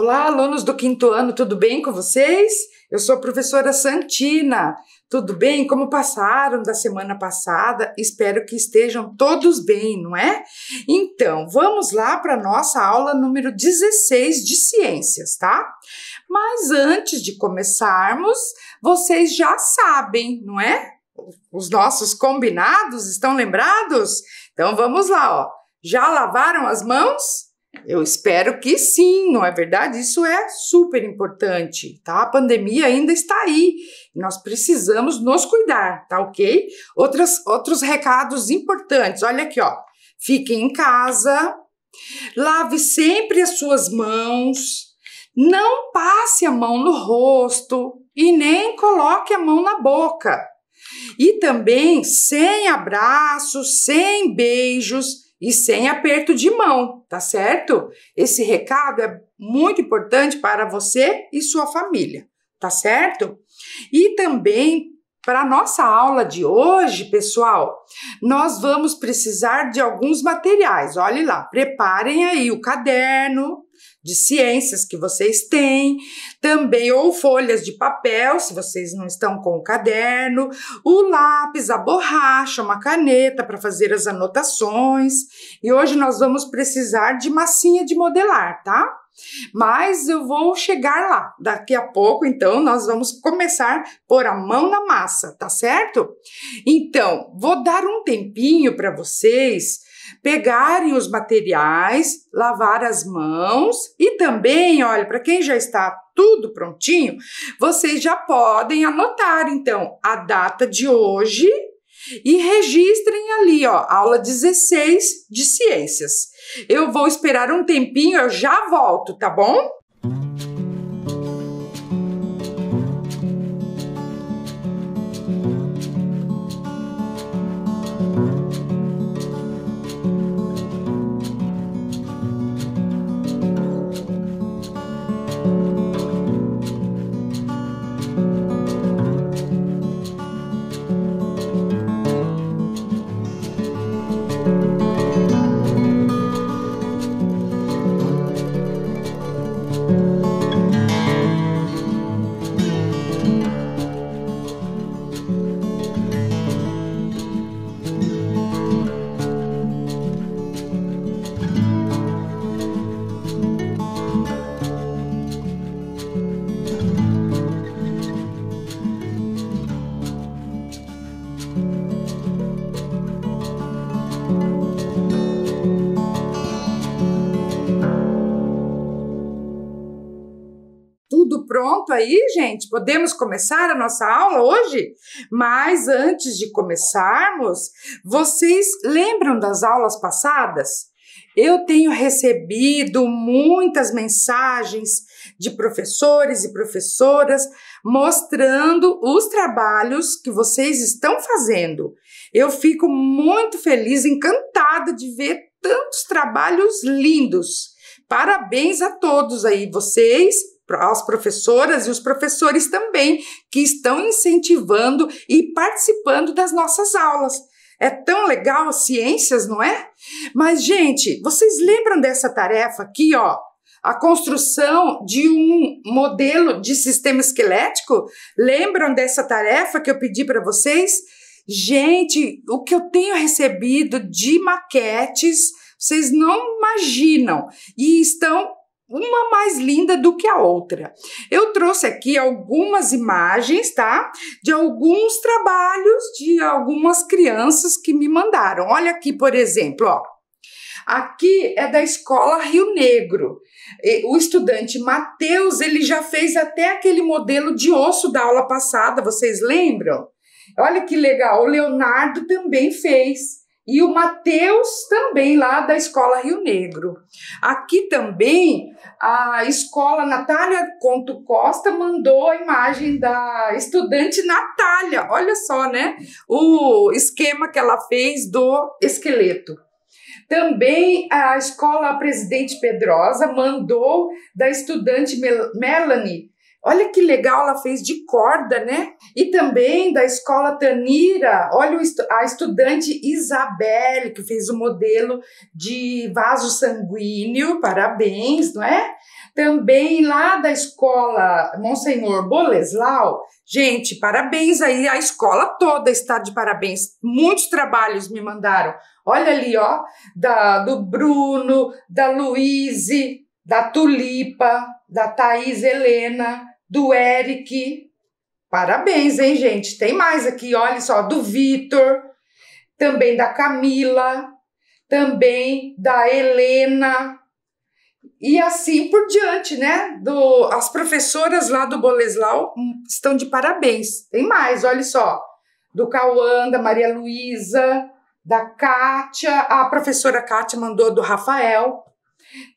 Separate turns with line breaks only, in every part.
Olá, alunos do quinto ano, tudo bem com vocês? Eu sou a professora Santina. Tudo bem? Como passaram da semana passada? Espero que estejam todos bem, não é? Então, vamos lá para a nossa aula número 16 de ciências, tá? Mas antes de começarmos, vocês já sabem, não é? Os nossos combinados estão lembrados? Então, vamos lá, ó. Já lavaram as mãos? Eu espero que sim, não é verdade? Isso é super importante, tá? A pandemia ainda está aí, nós precisamos nos cuidar, tá ok? Outros recados importantes, olha aqui, ó. Fiquem em casa, lave sempre as suas mãos, não passe a mão no rosto e nem coloque a mão na boca. E também sem abraços, sem beijos e sem aperto de mão, tá certo? Esse recado é muito importante para você e sua família, tá certo? E também, para a nossa aula de hoje, pessoal, nós vamos precisar de alguns materiais. Olhe lá, preparem aí o caderno de ciências que vocês têm, também ou folhas de papel, se vocês não estão com o caderno, o lápis, a borracha, uma caneta para fazer as anotações. E hoje nós vamos precisar de massinha de modelar, tá? Mas eu vou chegar lá. Daqui a pouco, então, nós vamos começar a pôr a mão na massa, tá certo? Então, vou dar um tempinho para vocês pegarem os materiais, lavar as mãos e também, olha, para quem já está tudo prontinho, vocês já podem anotar, então, a data de hoje e registrem ali, ó, aula 16 de ciências. Eu vou esperar um tempinho, eu já volto, tá bom? Tudo pronto aí, gente? Podemos começar a nossa aula hoje? Mas antes de começarmos, vocês lembram das aulas passadas? Eu tenho recebido muitas mensagens de professores e professoras mostrando os trabalhos que vocês estão fazendo. Eu fico muito feliz, encantada de ver tantos trabalhos lindos. Parabéns a todos aí, vocês, as professoras e os professores também, que estão incentivando e participando das nossas aulas. É tão legal as ciências, não é? Mas, gente, vocês lembram dessa tarefa aqui, ó? A construção de um modelo de sistema esquelético? Lembram dessa tarefa que eu pedi para vocês? Gente, o que eu tenho recebido de maquetes, vocês não imaginam. E estão uma mais linda do que a outra. Eu trouxe aqui algumas imagens, tá? De alguns trabalhos de algumas crianças que me mandaram. Olha aqui, por exemplo, ó. Aqui é da Escola Rio Negro. O estudante Matheus, ele já fez até aquele modelo de osso da aula passada, vocês lembram? Olha que legal, o Leonardo também fez. E o Matheus também, lá da Escola Rio Negro. Aqui também, a escola Natália Conto Costa mandou a imagem da estudante Natália. Olha só, né? O esquema que ela fez do esqueleto. Também a escola Presidente Pedrosa mandou da estudante Melanie. Olha que legal, ela fez de corda, né? E também da escola Tanira, olha a estudante Isabelle, que fez o modelo de vaso sanguíneo, parabéns, não é? também lá da escola Monsenhor Boleslau. Gente, parabéns aí, a escola toda está de parabéns. Muitos trabalhos me mandaram. Olha ali, ó, do Bruno, da Luíse, da Tulipa, da Thaís Helena, do Eric. Parabéns, hein, gente? Tem mais aqui, olha só, do Vitor, também da Camila, também da Helena, e assim por diante, né? As professoras lá do Boleslau estão de parabéns. Tem mais, olha só, do Cauã, da Maria Luísa, da Kátia, a professora Kátia mandou do Rafael.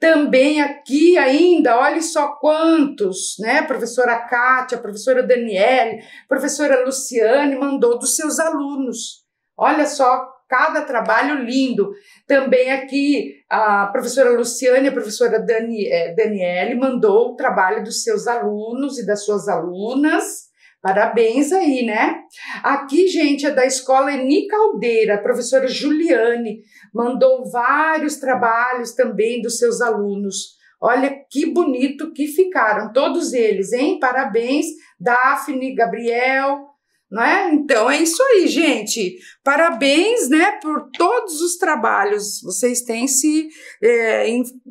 Também aqui ainda, olha só quantos, né? Professora Kátia, professora Daniele, professora Luciane mandou dos seus alunos. Olha só, cada trabalho lindo. Também aqui a professora Luciane, a professora Daniele mandou o trabalho dos seus alunos e das suas alunas. Parabéns aí, né? Aqui, gente, é da escola Eni Caldeira, a professora Juliane mandou vários trabalhos também dos seus alunos. Olha que bonito que ficaram, todos eles, hein? Parabéns, Daphne, Gabriel, não é? Então, é isso aí, gente. Parabéns, né, por todos os trabalhos. Vocês têm se,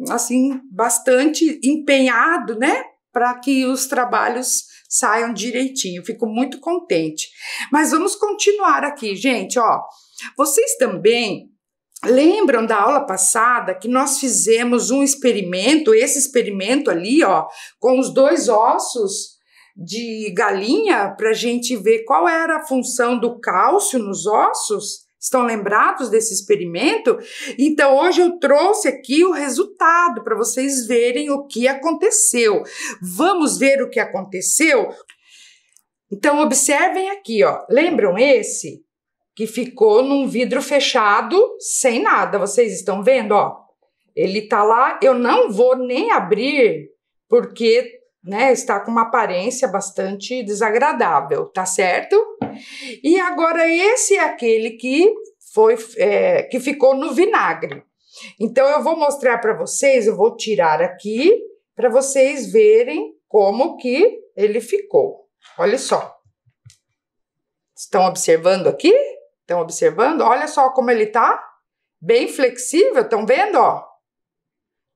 assim, bastante empenhado, né, para que os trabalhos saiam direitinho. Fico muito contente. Mas vamos continuar aqui, gente, ó. Vocês também lembram da aula passada que nós fizemos um experimento, esse experimento ali, ó, com os 2 ossos de galinha, para a gente ver qual era a função do cálcio nos ossos? Estão lembrados desse experimento? Então, hoje eu trouxe aqui o resultado para vocês verem o que aconteceu. Vamos ver o que aconteceu? Então, observem aqui, ó. Lembram esse? Que ficou num vidro fechado, sem nada. Vocês estão vendo, ó? Ele tá lá, eu não vou nem abrir, porque, né, está com uma aparência bastante desagradável, tá certo? E agora esse é aquele que que ficou no vinagre. Então eu vou mostrar para vocês, eu vou tirar aqui para vocês verem como que ele ficou. Olha só. Estão observando aqui? Estão observando? Olha só como ele tá, bem flexível, estão vendo, ó?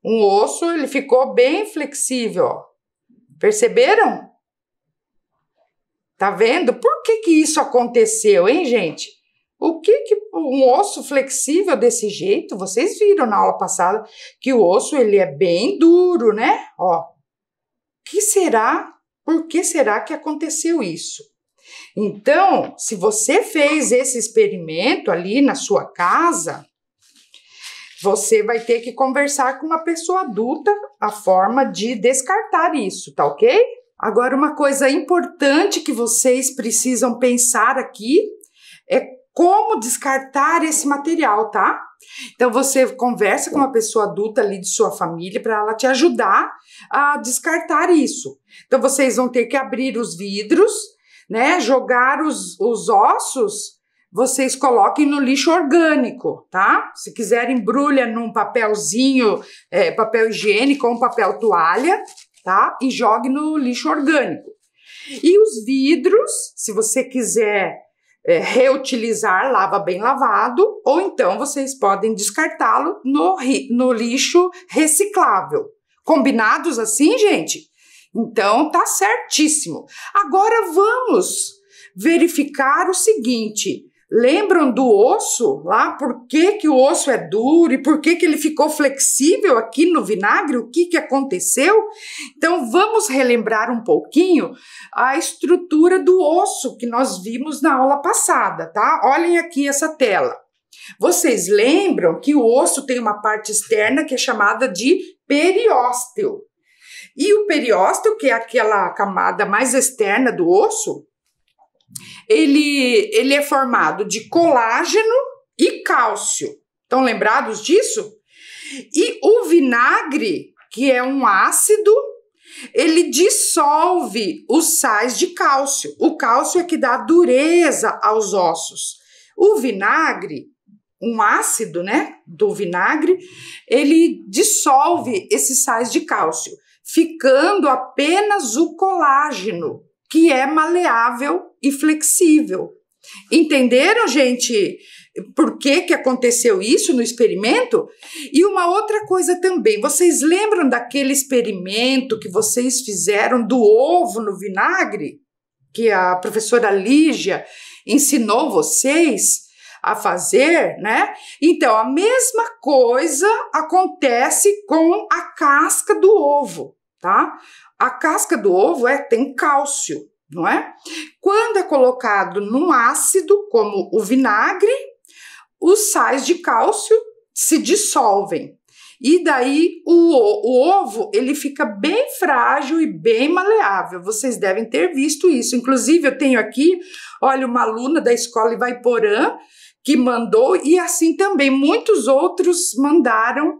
Um osso, ele ficou bem flexível, ó. Perceberam? Tá vendo? Por que isso aconteceu, hein, gente? O que um osso flexível desse jeito? Vocês viram na aula passada que o osso ele é bem duro, né? Ó. Que será? Por que será que aconteceu isso? Então, se você fez esse experimento ali na sua casa, você vai ter que conversar com uma pessoa adulta a forma de descartar isso, tá ok? Agora, uma coisa importante que vocês precisam pensar aqui é como descartar esse material, tá? Então, você conversa com uma pessoa adulta ali de sua família para ela te ajudar a descartar isso. Então, vocês vão ter que abrir os vidros, né? Jogar os ossos, vocês coloquem no lixo orgânico, tá? Se quiser, embrulha num papelzinho, papel higiênico ou um papel toalha, tá? E jogue no lixo orgânico. E os vidros, se você quiser reutilizar, lava bem lavado, ou então vocês podem descartá-lo no lixo reciclável. Combinados assim, gente? Então, tá certíssimo. Agora vamos verificar o seguinte. Lembram do osso lá? Por que o osso é duro e por que ele ficou flexível aqui no vinagre? O que aconteceu? Então, vamos relembrar um pouquinho a estrutura do osso que nós vimos na aula passada, tá? Olhem aqui essa tela. Vocês lembram que o osso tem uma parte externa que é chamada de periósteo. E o periósteo, que é aquela camada mais externa do osso, ele é formado de colágeno e cálcio. Estão lembrados disso? E o vinagre, que é um ácido, ele dissolve os sais de cálcio. O cálcio é que dá dureza aos ossos. O vinagre, um ácido, né, do vinagre, ele dissolve esses sais de cálcio, ficando apenas o colágeno, que é maleável e flexível. Entenderam, gente, por que aconteceu isso no experimento? E uma outra coisa também, vocês lembram daquele experimento que vocês fizeram do ovo no vinagre? Que a professora Lígia ensinou vocês a fazer, né? Então, a mesma coisa acontece com a casca do ovo, tá? A casca do ovo tem cálcio, não é? Quando é colocado num ácido, como o vinagre, os sais de cálcio se dissolvem. E daí o ovo, ele fica bem frágil e bem maleável. Vocês devem ter visto isso. Inclusive, eu tenho aqui, olha, uma aluna da escola Ivaiporã que mandou, e assim também muitos outros mandaram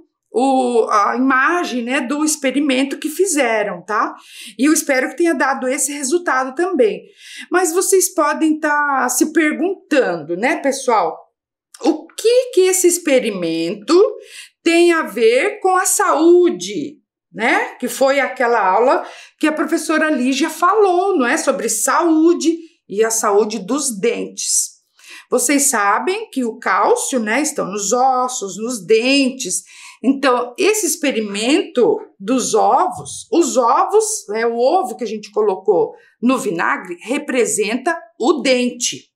a imagem, né, do experimento que fizeram, tá? E eu espero que tenha dado esse resultado também. Mas vocês podem estar se perguntando, né, pessoal? O que esse experimento tem a ver com a saúde, né? Que foi aquela aula que a professora Lígia falou, não é? Sobre saúde e a saúde dos dentes. Vocês sabem que o cálcio, né, estão nos ossos, nos dentes. Então, esse experimento dos ovos, os ovos, né, o ovo que a gente colocou no vinagre, representa o dente.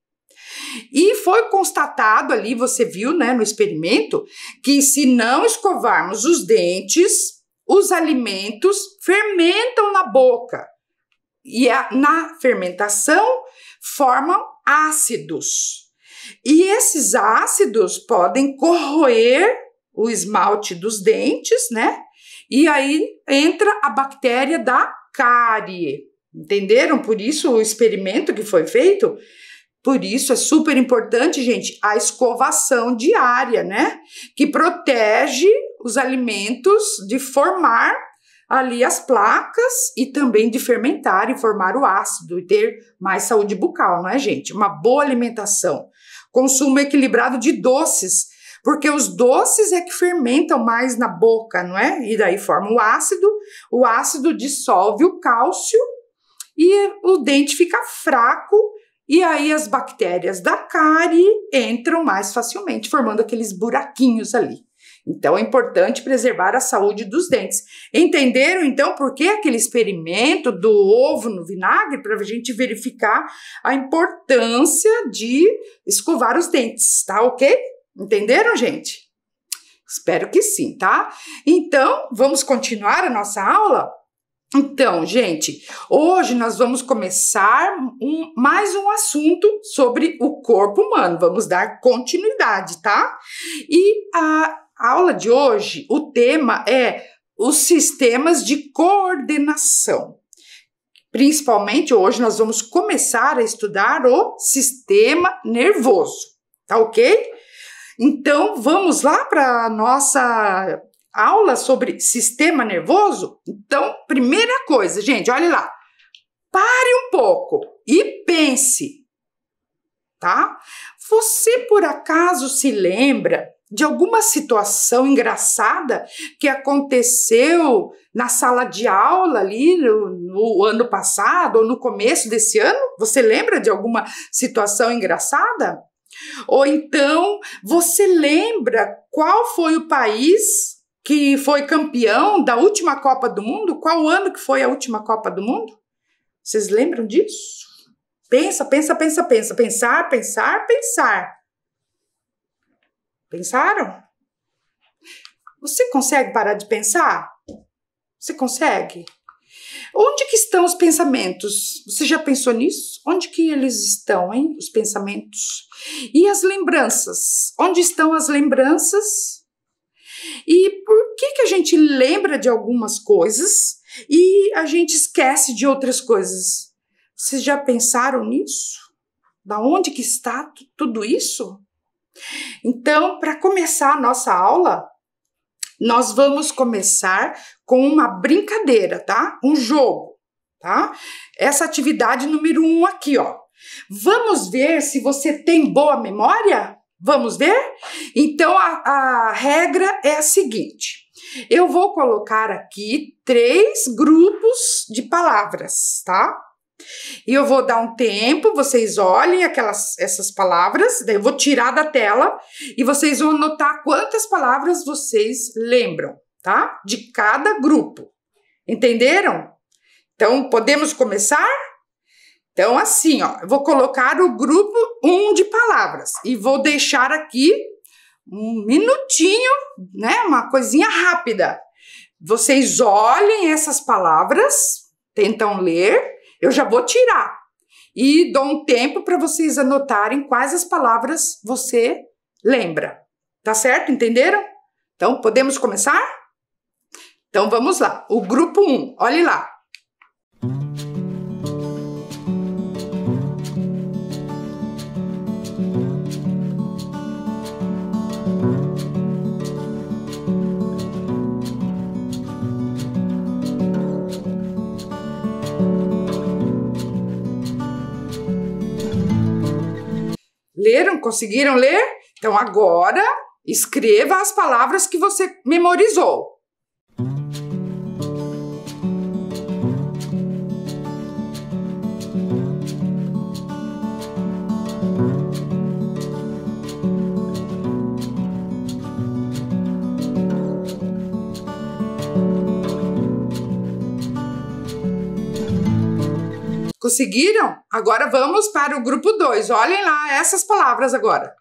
E foi constatado ali, você viu, né, no experimento, que se não escovarmos os dentes, os alimentos fermentam na boca. E na fermentação formam ácidos. E esses ácidos podem corroer o esmalte dos dentes, né? E aí entra a bactéria da cárie. Entenderam? Por isso o experimento que foi feito. Por isso é super importante, gente, a escovação diária, né? Que protege os alimentos de formar ali as placas e também de fermentar e formar o ácido e ter mais saúde bucal, não é, gente? Uma boa alimentação. Consumo equilibrado de doces, porque os doces é que fermentam mais na boca, não é? E daí forma o ácido dissolve o cálcio e o dente fica fraco. E aí as bactérias da cárie entram mais facilmente, formando aqueles buraquinhos ali. Então é importante preservar a saúde dos dentes. Entenderam então por que aquele experimento do ovo no vinagre? Para a gente verificar a importância de escovar os dentes, tá ok? Entenderam, gente? Espero que sim, tá? Então, vamos continuar a nossa aula? Então, gente, hoje nós vamos começar mais um assunto sobre o corpo humano. Vamos dar continuidade, tá? E a aula de hoje, o tema é os sistemas de coordenação. Principalmente hoje nós vamos começar a estudar o sistema nervoso, tá ok? Então, vamos lá para a nossa aula sobre sistema nervoso? Então, primeira coisa, gente, olha lá. Pare um pouco e pense, tá? Você, por acaso, se lembra de alguma situação engraçada que aconteceu na sala de aula ali no ano passado ou no começo desse ano? Você lembra de alguma situação engraçada? Ou então, você lembra qual foi o país que foi campeão da última Copa do Mundo? Qual ano que foi a última Copa do Mundo? Vocês lembram disso? Pensa. Pensar. Pensaram? Você consegue parar de pensar? Você consegue? Onde que estão os pensamentos? Você já pensou nisso? Onde que eles estão, hein? Os pensamentos. E as lembranças? Onde estão as lembranças? E por que a gente lembra de algumas coisas e a gente esquece de outras coisas? Vocês já pensaram nisso? Da onde que está tudo isso? Então, para começar a nossa aula, nós vamos começar com uma brincadeira, tá? Um jogo, tá? Essa atividade número 1 aqui, ó. Vamos ver se você tem boa memória? Vamos ver? Então, a regra é a seguinte. Eu vou colocar aqui 3 grupos de palavras, tá? E eu vou dar um tempo, vocês olhem essas palavras, daí eu vou tirar da tela e vocês vão anotar quantas palavras vocês lembram, tá? De cada grupo. Entenderam? Então, podemos começar? Então, assim, ó, eu vou colocar o grupo 1 de palavras e vou deixar aqui um minutinho, né? Uma coisinha rápida. Vocês olhem essas palavras, tentam ler, eu já vou tirar. E dou um tempo para vocês anotarem quais as palavras você lembra. Tá certo? Entenderam? Então, podemos começar? Então, vamos lá. O grupo 1, olhe lá. Leram? Conseguiram ler? Então, agora, escreva as palavras que você memorizou. Conseguiram? Agora vamos para o grupo 2. Olhem lá essas palavras agora.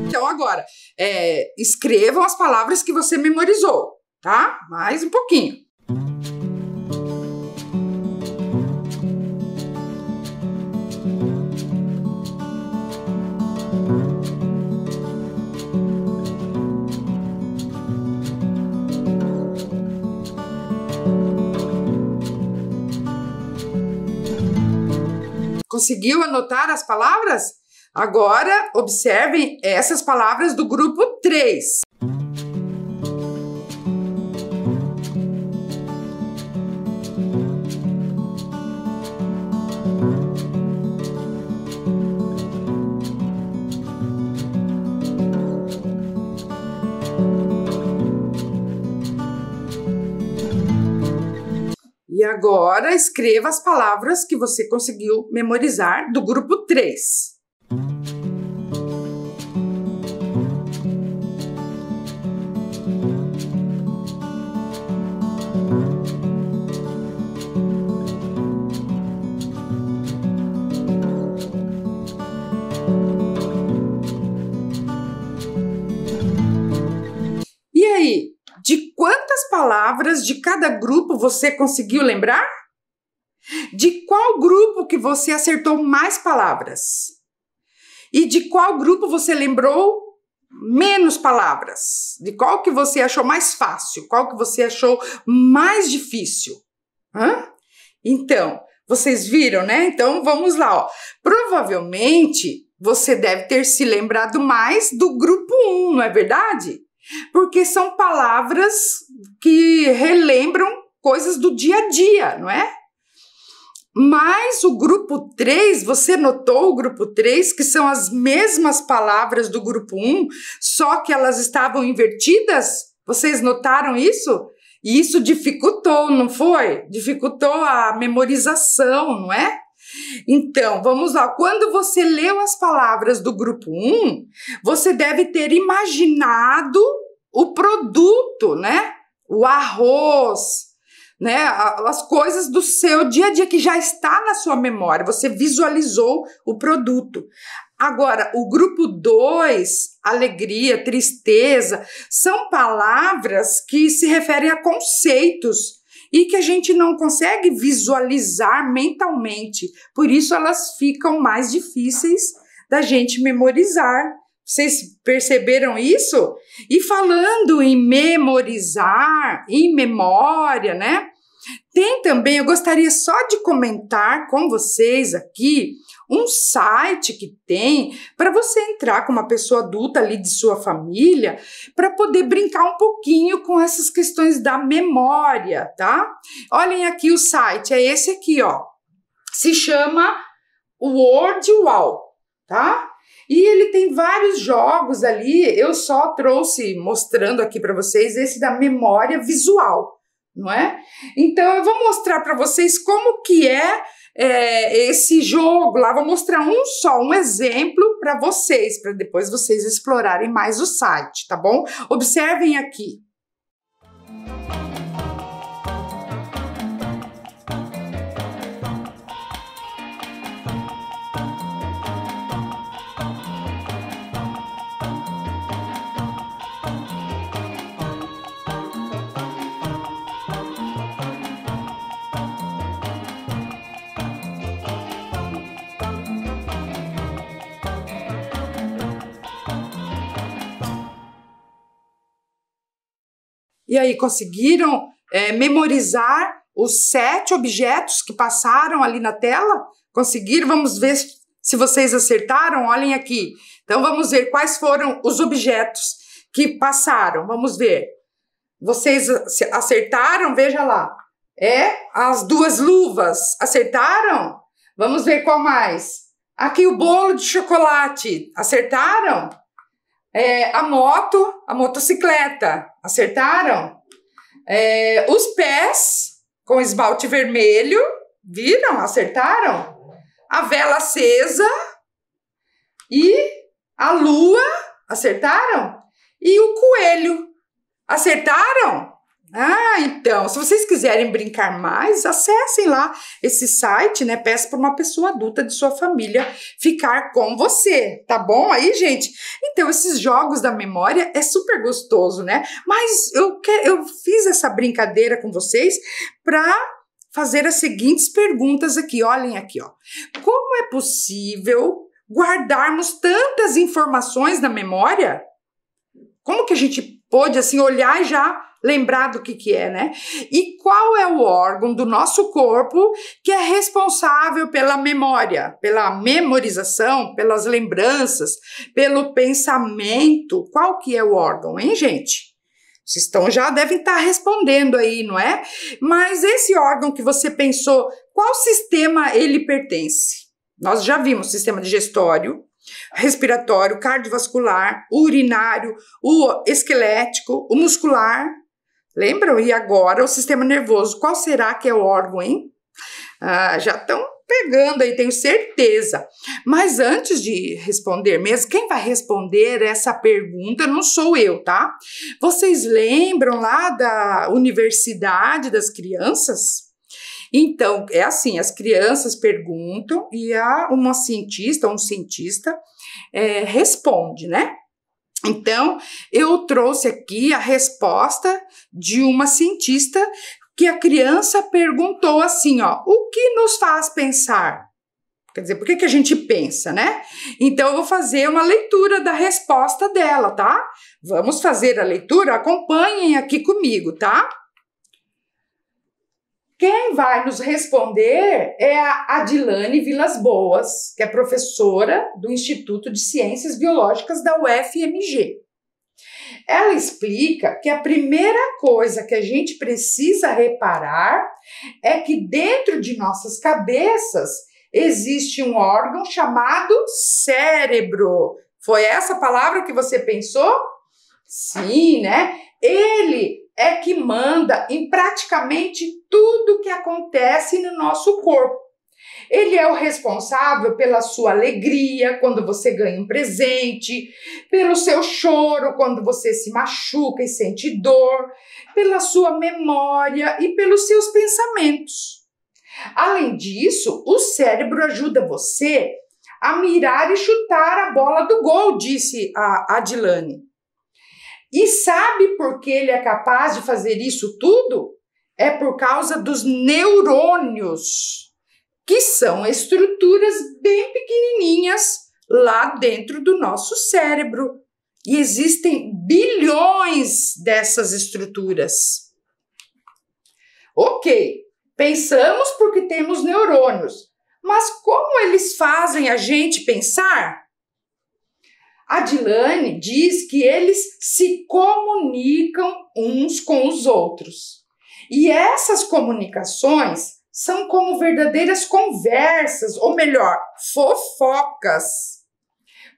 Então agora, escrevam as palavras que você memorizou. Tá? Mais um pouquinho. Conseguiu anotar as palavras? Agora, observem essas palavras do grupo 3. E agora, escreva as palavras que você conseguiu memorizar do grupo 3. E aí? De quantas palavras de cada grupo você conseguiu lembrar? De qual grupo que você acertou mais palavras? E de qual grupo você lembrou menos palavras? De qual que você achou mais fácil? Qual que você achou mais difícil? Então, vocês viram, né? Então, vamos lá, ó. Provavelmente, você deve ter se lembrado mais do grupo 1, não é verdade? Porque são palavras que relembram coisas do dia a dia, não é? Mas o grupo 3, você notou o grupo 3, que são as mesmas palavras do grupo 1, só que elas estavam invertidas? Vocês notaram isso? E isso dificultou, não foi? Dificultou a memorização, não é? Então, vamos lá. Quando você leu as palavras do grupo 1, você deve ter imaginado o produto, né? O arroz, né? As coisas do seu dia a dia que já está na sua memória. Você visualizou o produto. Agora, o grupo 2, alegria, tristeza, são palavras que se referem a conceitos e que a gente não consegue visualizar mentalmente. Por isso, elas ficam mais difíceis da gente memorizar. Vocês perceberam isso? E falando em memorizar, em memória, né? Tem também, eu gostaria só de comentar com vocês aqui um site que tem para você entrar com uma pessoa adulta ali de sua família para poder brincar um pouquinho com essas questões da memória, tá? Olhem aqui o site, é esse aqui, ó. Se chama Word Wall, tá? E ele tem vários jogos ali, eu só trouxe mostrando aqui para vocês esse da memória visual, não é? Então eu vou mostrar para vocês como que é esse jogo lá, vou mostrar um exemplo para vocês, para depois vocês explorarem mais o site, tá bom? Observem aqui. E aí, conseguiram memorizar os 7 objetos que passaram ali na tela? Conseguiram? Vamos ver se vocês acertaram. Olhem aqui. Então, vamos ver quais foram os objetos que passaram. Vamos ver. Vocês acertaram? Veja lá. As 2 luvas. Acertaram? Vamos ver qual mais. Aqui o bolo de chocolate. Acertaram? A motocicleta, acertaram? Os pés com esmalte vermelho, viram? Acertaram? A vela acesa e a lua, acertaram? E o coelho, acertaram? Então, se vocês quiserem brincar mais, acessem lá esse site, né? Peça para uma pessoa adulta de sua família ficar com você, tá bom? Aí, gente, então esses jogos da memória é super gostoso, né? Mas eu fiz essa brincadeira com vocês para fazer as seguintes perguntas aqui, olhem aqui, ó. Como é possível guardarmos tantas informações na memória? Como que a gente pode, assim, olhar e já lembrar do que é, né? E qual é o órgão do nosso corpo que é responsável pela memória, pela memorização, pelas lembranças, pelo pensamento? Qual que é o órgão, hein, gente? Vocês já devem estar respondendo aí, não é? Mas esse órgão que você pensou, qual sistema ele pertence? Nós já vimos sistema digestório, respiratório, cardiovascular, o urinário, o esquelético, o muscular. Lembram? E agora o sistema nervoso. Qual será que é o órgão, hein? Já estão pegando aí, tenho certeza. Mas antes de responder mesmo, quem vai responder essa pergunta não sou eu, tá? Vocês lembram lá da Universidade das Crianças? Então, é assim, as crianças perguntam e um cientista responde, né? Então, eu trouxe aqui a resposta de uma cientista que a criança perguntou assim, ó, o que nos faz pensar? Quer dizer, por que a gente pensa, né? Então, eu vou fazer uma leitura da resposta dela, tá? Vamos fazer a leitura? Acompanhem aqui comigo, tá? Quem vai nos responder é a Adilane Vilas Boas, que é professora do Instituto de Ciências Biológicas da UFMG. Ela explica que a primeira coisa que a gente precisa reparar é que dentro de nossas cabeças existe um órgão chamado cérebro. Foi essa palavra que você pensou? Sim, né? Ele é que manda em praticamente tudo que acontece no nosso corpo. Ele é o responsável pela sua alegria quando você ganha um presente, pelo seu choro quando você se machuca e sente dor, pela sua memória e pelos seus pensamentos. Além disso, o cérebro ajuda você a mirar e chutar a bola do gol, disse a Adilane. E sabe por que ele é capaz de fazer isso tudo? É por causa dos neurônios, que são estruturas bem pequenininhas lá dentro do nosso cérebro. E existem bilhões dessas estruturas. Ok, pensamos porque temos neurônios, Mas como eles fazem a gente pensar? A Dilane diz que eles se comunicam uns com os outros. E essas comunicações são como verdadeiras conversas, ou melhor, fofocas.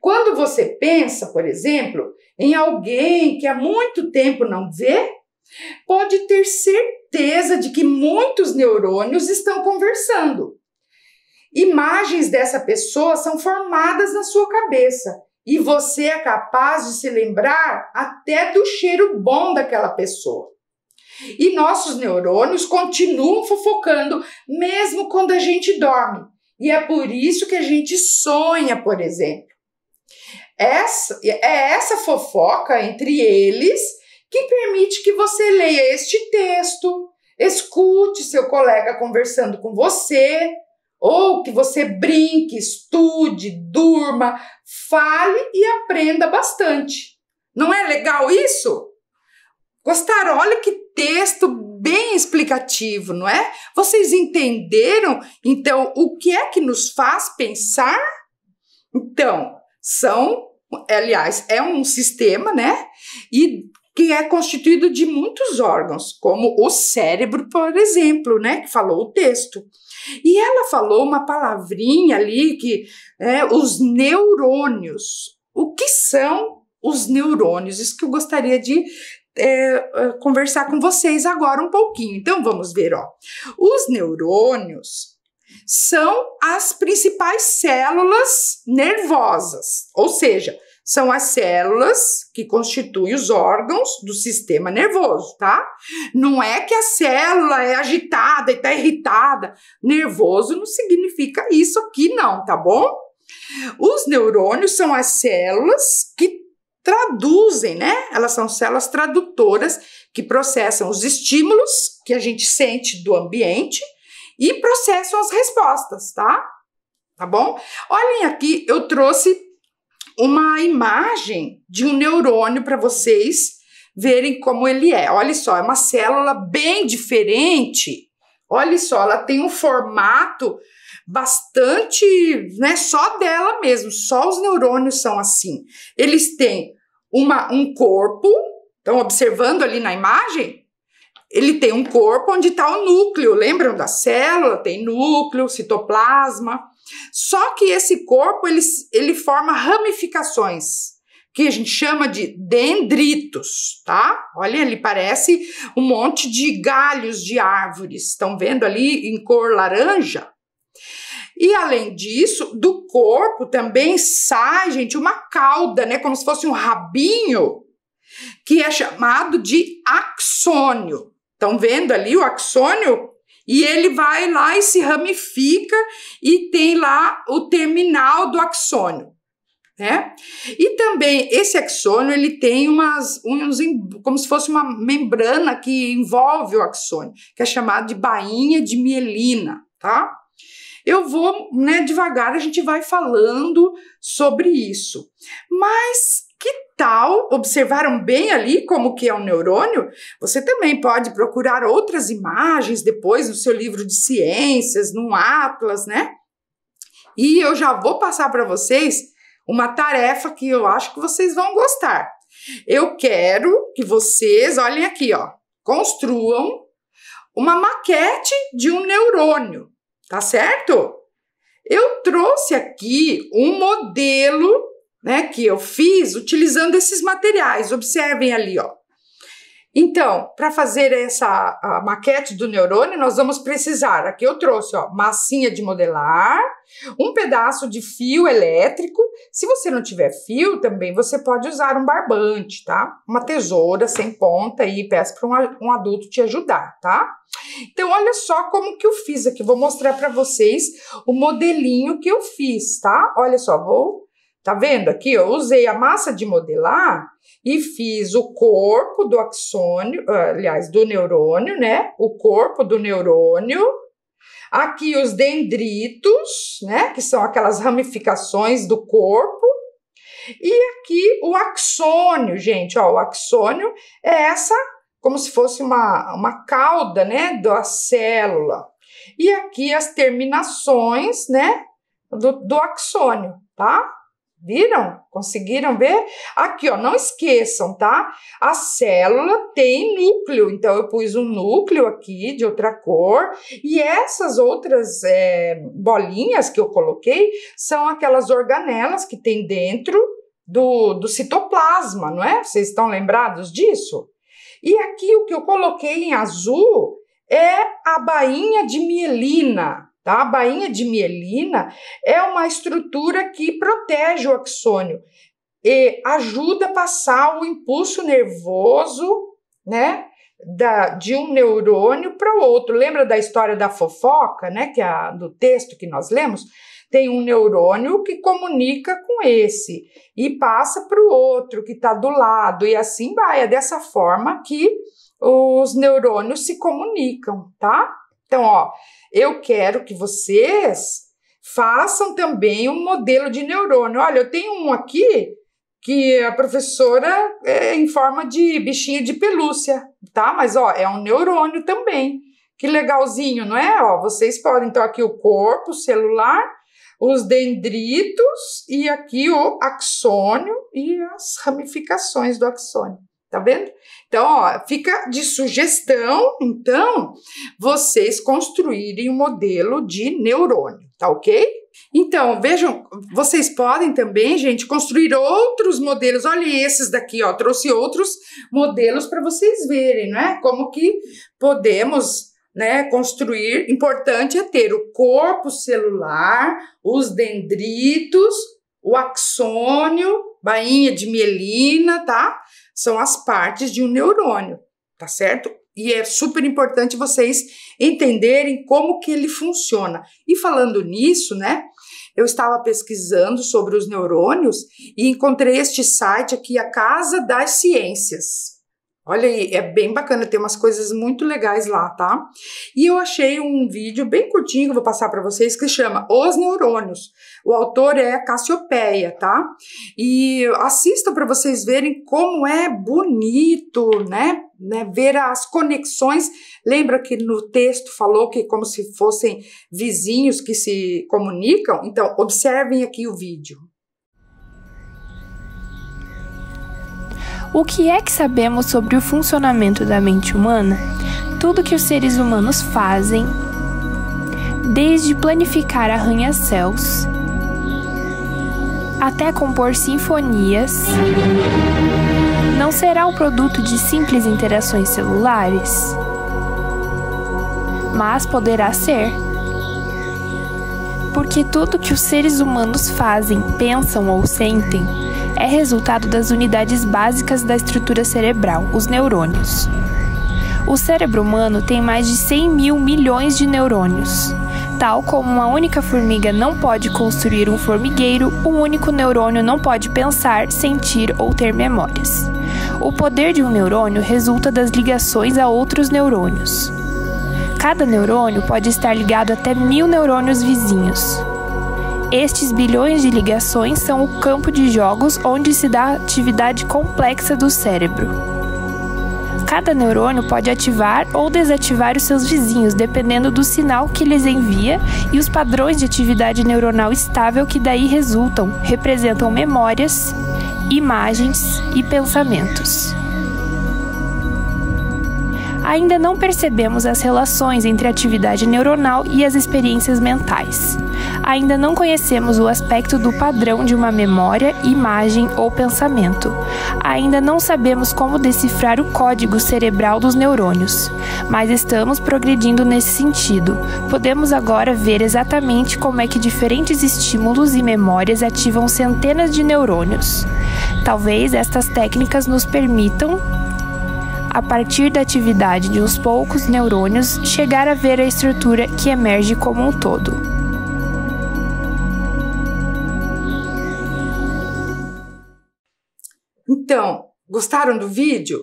Quando você pensa, por exemplo, em alguém que há muito tempo não vê, pode ter certeza de que muitos neurônios estão conversando. Imagens dessa pessoa são formadas na sua cabeça e você é capaz de se lembrar até do cheiro bom daquela pessoa. E nossos neurônios continuam fofocando mesmo quando a gente dorme. E é por isso que a gente sonha, por exemplo. Essa fofoca entre eles que permite que você leia este texto, escute seu colega conversando com você, ou que você brinque, estude, durma, fale e aprenda bastante. Não é legal isso? Gostaram? Olha que texto bem explicativo, não é? Vocês entenderam, então, o que é que nos faz pensar? Então, aliás, é um sistema, né? E que é constituído de muitos órgãos, como o cérebro, por exemplo, né? Que falou o texto. E ela falou uma palavrinha ali que é os neurônios. O que são os neurônios? Isso que eu gostaria de conversar com vocês agora um pouquinho. Então vamos ver, ó. Os neurônios são as principais células nervosas, ou seja, são as células que constituem os órgãos do sistema nervoso, tá? Não é que a célula é agitada e tá irritada. Nervoso não significa isso aqui não, tá bom? Os neurônios são as células que traduzem, né? Elas são células tradutoras que processam os estímulos que a gente sente do ambiente e processam as respostas, tá? Tá bom? Olhem aqui, eu trouxe uma imagem de um neurônio para vocês verem como ele é. Olha só, é uma célula bem diferente. Olha só, ela tem um formato bastante, né, só dela mesmo, só os neurônios são assim. Eles têm um corpo, estão observando ali na imagem? Ele tem um corpo onde está o núcleo, lembram da célula? Tem núcleo, citoplasma. Só que esse corpo, ele forma ramificações, que a gente chama de dendritos, tá? Olha, ele parece um monte de galhos de árvores. Estão vendo ali em cor laranja? E além disso, do corpo também sai, gente, uma cauda, né? Como se fosse um rabinho, que é chamado de axônio. Estão vendo ali o axônio? E ele vai lá e se ramifica e tem lá o terminal do axônio, né? E também esse axônio, ele tem como se fosse uma membrana que envolve o axônio, que é chamado de bainha de mielina, tá? Eu vou, né, devagar, a gente vai falando sobre isso. Mas que tal, observaram bem ali como que é um neurônio? Você também pode procurar outras imagens depois no seu livro de ciências, num atlas, né? E eu já vou passar para vocês uma tarefa que eu acho que vocês vão gostar. Eu quero que vocês, olhem aqui, ó, construam uma maquete de um neurônio. Tá certo? Eu trouxe aqui um modelo, né, que eu fiz utilizando esses materiais. Observem ali, ó. Então, para fazer a maquete do neurônio, nós vamos precisar, aqui eu trouxe, ó, massinha de modelar, um pedaço de fio elétrico. Se você não tiver fio, também você pode usar um barbante, tá? Uma tesoura sem ponta e peça para um adulto te ajudar, tá? Então, olha só como que eu fiz aqui. Vou mostrar para vocês o modelinho que eu fiz, tá? Olha só, tá vendo aqui? Eu usei a massa de modelar e fiz o corpo do axônio, aliás, do neurônio, né? O corpo do neurônio. Aqui os dendritos, né? Que são aquelas ramificações do corpo. E aqui o axônio, gente, ó. O axônio é essa, como se fosse uma cauda, né? Da célula. e aqui as terminações, né, do axônio, tá? Viram? Conseguiram ver? Aqui, ó, não esqueçam, tá? A célula tem núcleo, então eu pus um núcleo aqui de outra cor, e essas outras bolinhas que eu coloquei são aquelas organelas que tem dentro do citoplasma, não é? Vocês estão lembrados disso? E aqui o que eu coloquei em azul é a bainha de mielina, tá? A bainha de mielina é uma estrutura que protege o axônio e ajuda a passar o impulso nervoso, né, de um neurônio para o outro. Lembra da história da fofoca, né, que do texto que nós lemos? Tem um neurônio que comunica com esse e passa para o outro que está do lado, e assim vai. É dessa forma que os neurônios se comunicam, tá? Então, ó, eu quero que vocês façam também um modelo de neurônio. Olha, eu tenho um aqui que a professora é em forma de bichinho de pelúcia, tá? Mas, ó, é um neurônio também. Que legalzinho, não é? Ó, vocês podem, então, aqui o corpo celular, os dendritos e aqui o axônio e as ramificações do axônio. Tá vendo? Então, ó, fica de sugestão, então, vocês construírem um modelo de neurônio, tá ok? Então, vejam, vocês podem também, gente, construir outros modelos. Olha esses daqui, ó, trouxe outros modelos para vocês verem, né? Como que podemos, né, construir. Importante é ter o corpo celular, os dendritos, o axônio, bainha de mielina, tá? São as partes de um neurônio, tá certo? E é super importante vocês entenderem como que ele funciona. E falando nisso, né, eu estava pesquisando sobre os neurônios e encontrei este site aqui, a Casa das Ciências. Olha aí, é bem bacana, tem umas coisas muito legais lá, tá? E eu achei um vídeo bem curtinho que eu vou passar para vocês que chama Os Neurônios. O autor é Cassiopeia, tá? E assistam para vocês verem como é bonito, né? Ver as conexões. Lembra que no texto falou que como se fossem vizinhos que se comunicam? Então, observem aqui o vídeo.
O que é que sabemos sobre o funcionamento da mente humana? Tudo que os seres humanos fazem, desde planificar arranha-céus até compor sinfonias, não será o produto de simples interações celulares, mas poderá ser. Porque tudo que os seres humanos fazem, pensam ou sentem é resultado das unidades básicas da estrutura cerebral, os neurônios. O cérebro humano tem mais de 100 mil milhões de neurônios. Tal como uma única formiga não pode construir um formigueiro, um único neurônio não pode pensar, sentir ou ter memórias. O poder de um neurônio resulta das ligações a outros neurônios. Cada neurônio pode estar ligado até 1000 neurônios vizinhos. Estes bilhões de ligações são o campo de jogos onde se dá a atividade complexa do cérebro. Cada neurônio pode ativar ou desativar os seus vizinhos, dependendo do sinal que lhes envia, e os padrões de atividade neuronal estável que daí resultam representam memórias, imagens e pensamentos. Ainda não percebemos as relações entre a atividade neuronal e as experiências mentais. Ainda não conhecemos o aspecto do padrão de uma memória, imagem ou pensamento. Ainda não sabemos como decifrar o código cerebral dos neurônios, mas estamos progredindo nesse sentido. Podemos agora ver exatamente como é que diferentes estímulos e memórias ativam centenas de neurônios. Talvez estas técnicas nos permitam, a partir da atividade de uns poucos neurônios, chegar a ver a estrutura que emerge como um todo.
Então, gostaram do vídeo?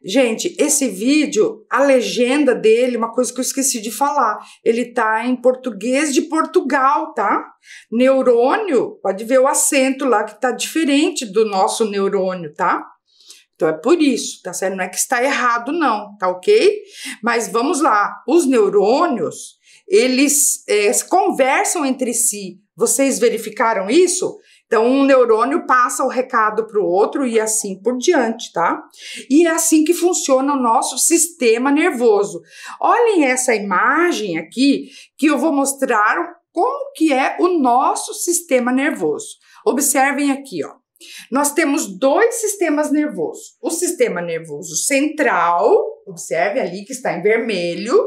Gente, esse vídeo, a legenda dele, uma coisa que eu esqueci de falar, ele tá em português de Portugal, tá? Neurônio, pode ver o acento lá que tá diferente do nosso neurônio, tá? Então é por isso, tá certo? Não é que está errado não, tá ok? Mas vamos lá, os neurônios, eles conversam entre si. Vocês verificaram isso? Então, um neurônio passa o recado para o outro e assim por diante, tá? E é assim que funciona o nosso sistema nervoso. Olhem essa imagem aqui que eu vou mostrar como que é o nosso sistema nervoso. Observem aqui, ó. Nós temos dois sistemas nervosos. O sistema nervoso central, observe ali que está em vermelho,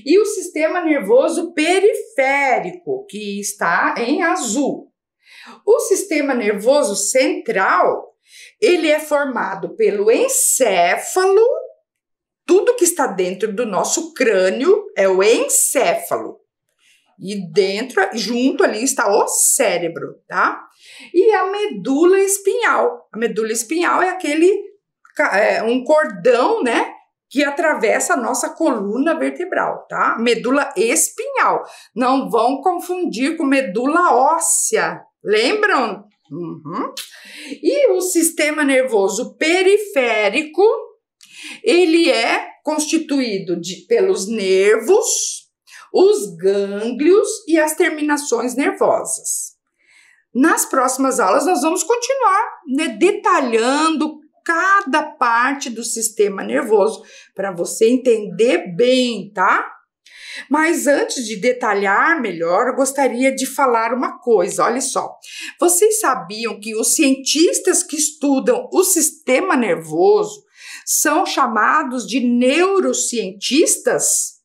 e o sistema nervoso periférico, que está em azul. O sistema nervoso central, ele é formado pelo encéfalo, tudo que está dentro do nosso crânio é o encéfalo. E dentro, junto ali está o cérebro, tá? E a medula espinhal. A medula espinhal é um cordão, né? Que atravessa a nossa coluna vertebral, tá? Medula espinhal. Não vão confundir com medula óssea. Lembram? Uhum. E o sistema nervoso periférico, ele é constituído pelos nervos, os gânglios e as terminações nervosas. Nas próximas aulas, nós vamos continuar, né, detalhando cada parte do sistema nervoso para você entender bem, tá? Mas antes de detalhar melhor, eu gostaria de falar uma coisa, olha só. Vocês sabiam que os cientistas que estudam o sistema nervoso são chamados de neurocientistas?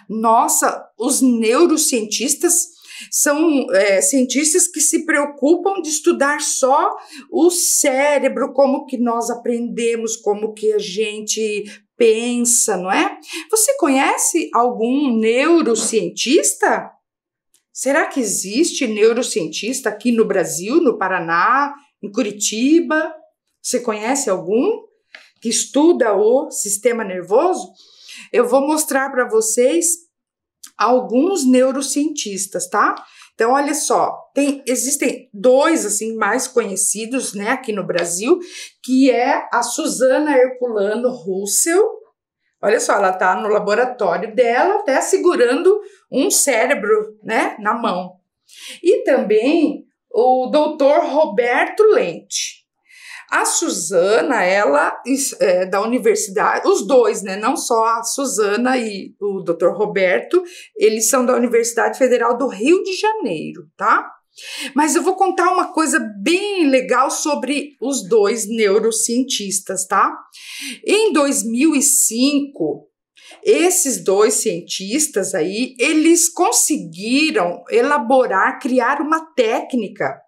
Nossa, os neurocientistas são cientistas que se preocupam de estudar só o cérebro, como que nós aprendemos, como que a gente pensa, não é? Você conhece algum neurocientista? Será que existe neurocientista aqui no Brasil, no Paraná, em Curitiba? Você conhece algum que estuda o sistema nervoso? Eu vou mostrar para vocês alguns neurocientistas, tá? Então, olha só, existem dois, assim, mais conhecidos, né, aqui no Brasil, que é a Susana Herculano Russell. Olha só, ela tá no laboratório dela, até segurando um cérebro, né, na mão. E também o Dr. Roberto Lente. A Susana, ela é da universidade, os dois, né, não só a Susana e o Dr. Roberto, eles são da Universidade Federal do Rio de Janeiro, tá? Mas eu vou contar uma coisa bem legal sobre os dois neurocientistas, tá? Em 2005, esses dois cientistas aí, eles conseguiram criar uma técnica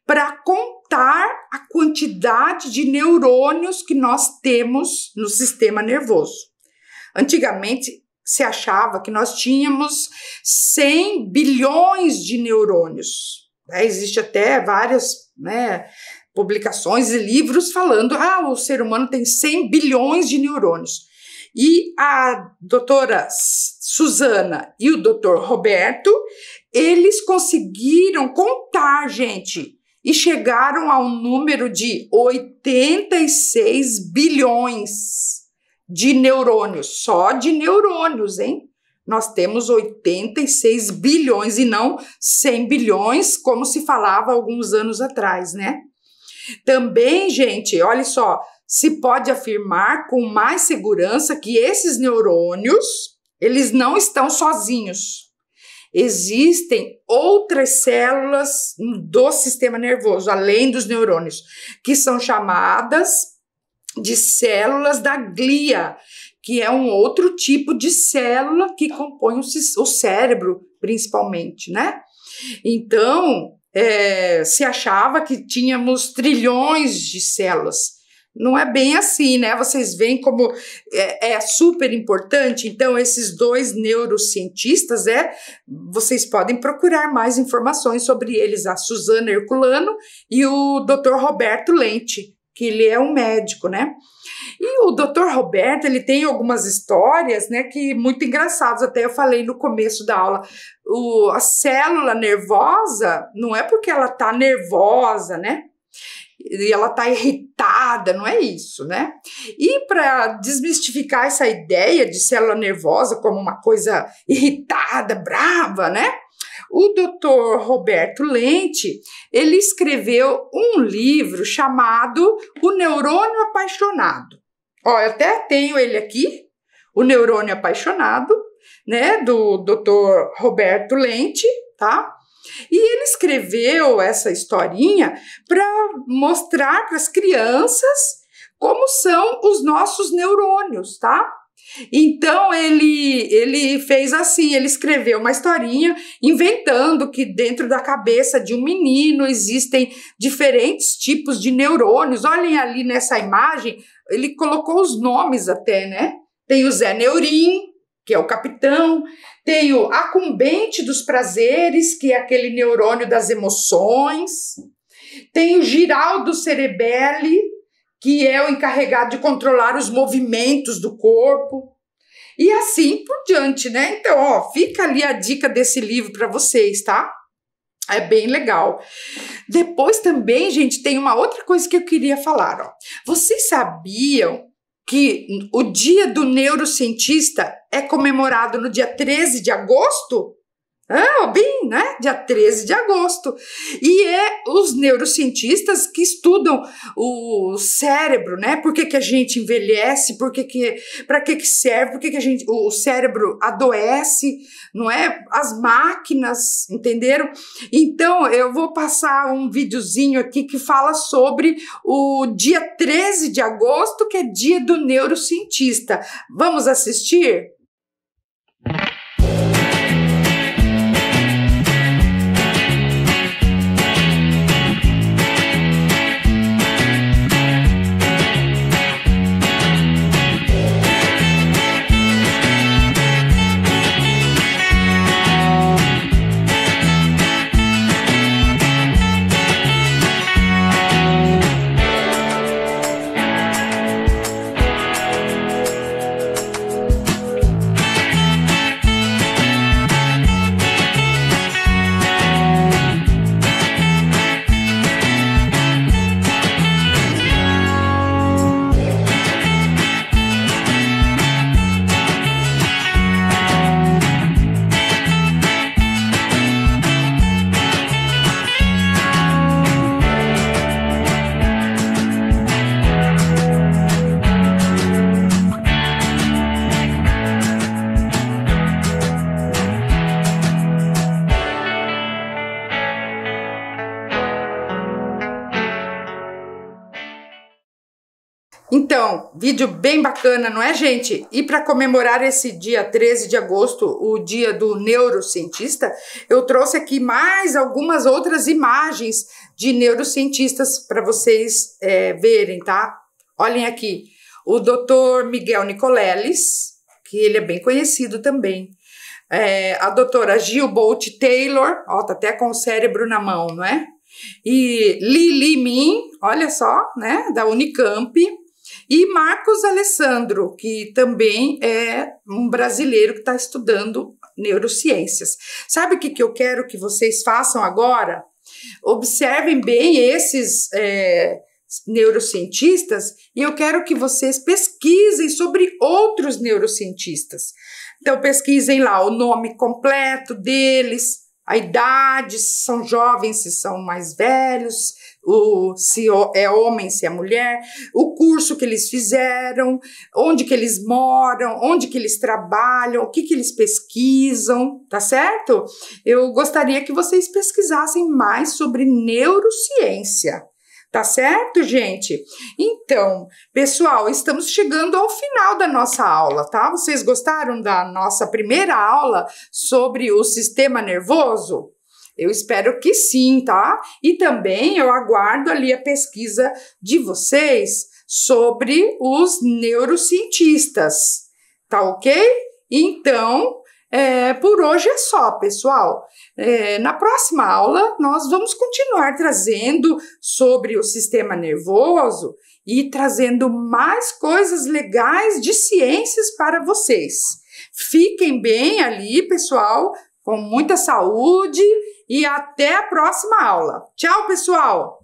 para contar a quantidade de neurônios que nós temos no sistema nervoso. Antigamente, se achava que nós tínhamos 100 bilhões de neurônios. Existe até várias, né, publicações e livros falando o ser humano tem 100 bilhões de neurônios. E a doutora Susana e o doutor Roberto, eles conseguiram contar, gente, e chegaram ao número de 86 bilhões de neurônios, só de neurônios, hein? Nós temos 86 bilhões e não 100 bilhões, como se falava alguns anos atrás, né? Também, gente, olha só, se pode afirmar com mais segurança que esses neurônios, eles não estão sozinhos. Existem outras células do sistema nervoso, além dos neurônios, que são chamadas de células da glia, que é um outro tipo de célula que compõe o cérebro, principalmente, né? Então, se achava que tínhamos trilhões de células. Não é bem assim, né? Vocês veem como é super importante. Então, esses dois neurocientistas, vocês podem procurar mais informações sobre eles, a Susana Herculano e o Dr. Roberto Lente, que ele é um médico, né? E o Dr. Roberto, ele tem algumas histórias, né, que muito engraçadas, até eu falei no começo da aula. A célula nervosa, não é porque ela tá nervosa, né? e ela está irritada, não é isso, né? E para desmistificar essa ideia de célula nervosa como uma coisa irritada, brava, né? O Dr. Roberto Lente, ele escreveu um livro chamado O Neurônio Apaixonado. Ó, eu até tenho ele aqui, O Neurônio Apaixonado, né, do Dr. Roberto Lente, tá? E ele escreveu essa historinha para mostrar para as crianças como são os nossos neurônios, tá? Então ele fez assim, ele escreveu uma historinha inventando que dentro da cabeça de um menino existem diferentes tipos de neurônios. Olhem ali nessa imagem, ele colocou os nomes até, né? Tem o Zé Neurim, que é o capitão, tem o acumbente dos prazeres, que é aquele neurônio das emoções, tem o Giraldo Cerebelli, que é o encarregado de controlar os movimentos do corpo, e assim por diante, né? Então, ó, fica ali a dica desse livro para vocês, tá? É bem legal. Depois também, gente, tem uma outra coisa que eu queria falar, ó. Vocês sabiam que o Dia do Neurocientista é comemorado no dia 13 de agosto? Bem, né? Dia 13 de agosto. E é os neurocientistas que estudam o cérebro, né? Por que a gente envelhece, para que serve, por que o cérebro adoece, não é? As máquinas, entenderam? Então, eu vou passar um videozinho aqui que fala sobre o dia 13 de agosto, que é dia do neurocientista. Vamos assistir? Então, vídeo bem bacana, não é, gente? E para comemorar esse dia 13 de agosto, o dia do neurocientista, eu trouxe aqui mais algumas outras imagens de neurocientistas para vocês verem, tá? Olhem aqui, o Dr. Miguel Nicoleles, que ele é bem conhecido também. A doutora Jill Bolt Taylor, ó, tá até com o cérebro na mão, não é? E Lili Min, olha só, né, da Unicamp. E Marcos Alessandro, que também é um brasileiro que está estudando neurociências. Sabe o que eu quero que vocês façam agora? Observem bem esses neurocientistas e eu quero que vocês pesquisem sobre outros neurocientistas. Então, pesquisem lá o nome completo deles, a idade, se são jovens, se são mais velhos, se é homem, se é mulher, o curso que eles fizeram, onde que eles moram, onde que eles trabalham, o que que eles pesquisam, tá certo? Eu gostaria que vocês pesquisassem mais sobre neurociência. Tá certo, gente? Então, pessoal, estamos chegando ao final da nossa aula, tá? Vocês gostaram da nossa primeira aula sobre o sistema nervoso? Eu espero que sim, tá? E também eu aguardo ali a pesquisa de vocês sobre os neurocientistas, tá ok? Então, por hoje é só, pessoal. Na próxima aula, nós vamos continuar trazendo sobre o sistema nervoso e trazendo mais coisas legais de ciências para vocês. Fiquem bem ali, pessoal, com muita saúde e até a próxima aula. Tchau, pessoal!